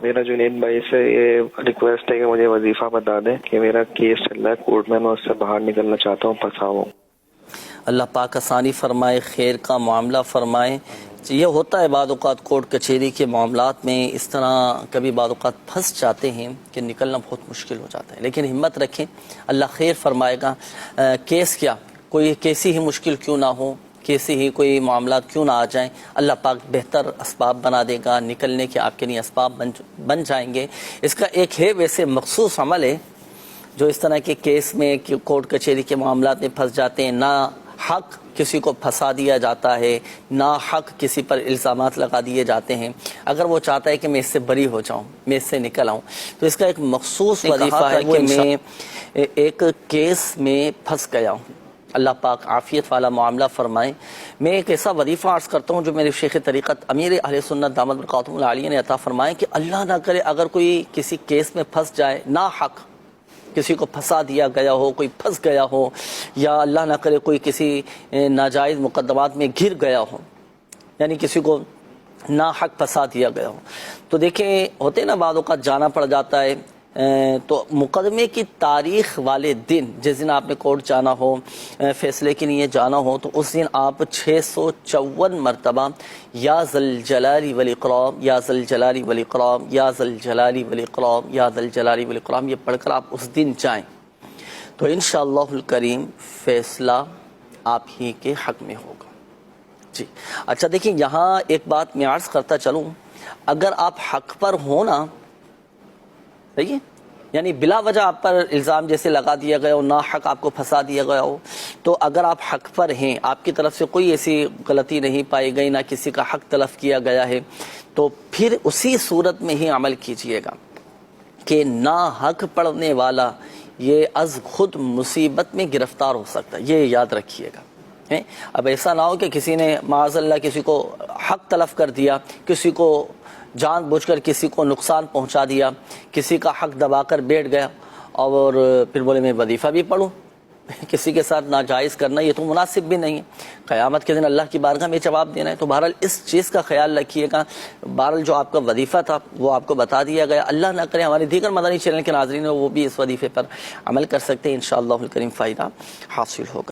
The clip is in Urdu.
میرا جنید بھائی سے یہ ریکویسٹ ہے کہ مجھے وظیفہ بتا دیں کہ میرا کیس چل رہا ہے کورٹ میں اس سے باہر نکلنا چاہتا ہوں، پھنسا ہوں۔ اللہ پاک آسانی فرمائے، خیر کا معاملہ فرمائے۔ یہ ہوتا ہے بعض اوقات کورٹ کچہری کے معاملات میں اس طرح کبھی بعض اوقات پھنس جاتے ہیں کہ نکلنا بہت مشکل ہو جاتا ہے، لیکن ہمت رکھیں، اللہ خیر فرمائے گا۔ کیس کیا، کوئی کیسی ہی مشکل کیوں نہ ہو، کیسی ہی کوئی معاملات کیوں نہ آ جائیں، اللہ پاک بہتر اسباب بنا دے گا، نکلنے کے آپ کے لیے اسباب بن جائیں گے۔ اس کا ایک ہے ویسے مخصوص عمل ہے جو اس طرح کے کیس میں کورٹ کچہری کے معاملات میں پھنس جاتے ہیں، نہ حق کسی کو پھنسا دیا جاتا ہے، نہ حق کسی پر الزامات لگا دیے جاتے ہیں۔ اگر وہ چاہتا ہے کہ میں اس سے بری ہو جاؤں، میں اس سے نکل آؤں، تو اس کا ایک مخصوص وظیفہ ہے کہ میں ایک کیس میں پھنس گیا ہوں، اللہ پاک عافیت والا معاملہ فرمائے۔ میں ایک ایسا وظیفہ عرض کرتا ہوں جو میرے شیخ طریقت امیر اہل سنت دامت برکاتہم العالیہ نے عطا فرمائے کہ اللہ نہ کرے اگر کوئی کسی کیس میں پھنس جائے، نہ حق کسی کو پھنسا دیا گیا ہو، کوئی پھنس گیا ہو، یا اللہ نہ کرے کوئی کسی ناجائز مقدمات میں گر گیا ہو، یعنی کسی کو ناحق پھنسا دیا گیا ہو، تو دیکھیں ہوتے نا بعض اوقات جانا پڑ جاتا ہے، تو مقدمے کی تاریخ والے دن جس دن آپ نے کورٹ جانا ہو، فیصلے کے لیے جانا ہو، تو اس دن آپ 654 مرتبہ یا ذوالجلال والاکرام، یا ذوالجلال والاکرام، یا ذوالجلال والاکرام، یا ذوالجلال والاکرام یہ پڑھ کر آپ اس دن جائیں، تو انشاءاللہ الکریم فیصلہ آپ ہی کے حق میں ہوگا۔ جی اچھا، دیکھیں یہاں ایک بات میں عرض کرتا چلوں، اگر آپ حق پر ہونا، صحیح ہے، یعنی بلا وجہ آپ پر الزام جیسے لگا دیا گیا ہو، ناحق آپ کو پھنسا دیا گیا ہو، تو اگر آپ حق پر ہیں، آپ کی طرف سے کوئی ایسی غلطی نہیں پائی گئی، نہ کسی کا حق تلف کیا گیا ہے، تو پھر اسی صورت میں ہی عمل کیجئے گا کہ ناحق پڑھنے والا یہ از خود مصیبت میں گرفتار ہو سکتا ہے، یہ یاد رکھیے گا۔ اب ایسا نہ ہو کہ کسی نے معاذ اللہ کسی کو حق تلف کر دیا، کسی کو جان بوجھ کر کسی کو نقصان پہنچا دیا، کسی کا حق دبا کر بیٹھ گیا اور پھر بولے میں وظیفہ بھی پڑھوں۔ کسی کے ساتھ ناجائز کرنا یہ تو مناسب بھی نہیں ہے، قیامت کے دن اللہ کی بارگاہ میں جواب دینا ہے۔ تو بہرحال اس چیز کا خیال رکھیے گا۔ بہرحال جو آپ کا وظیفہ تھا وہ آپ کو بتا دیا گیا، اللہ نہ کرے ہمارے دیگر مدنی چینل کے ناظرین وہ بھی اس وظیفے پر عمل کر سکتے ہیں، انشاءاللہ الکریم فائدہ حاصل ہوگا۔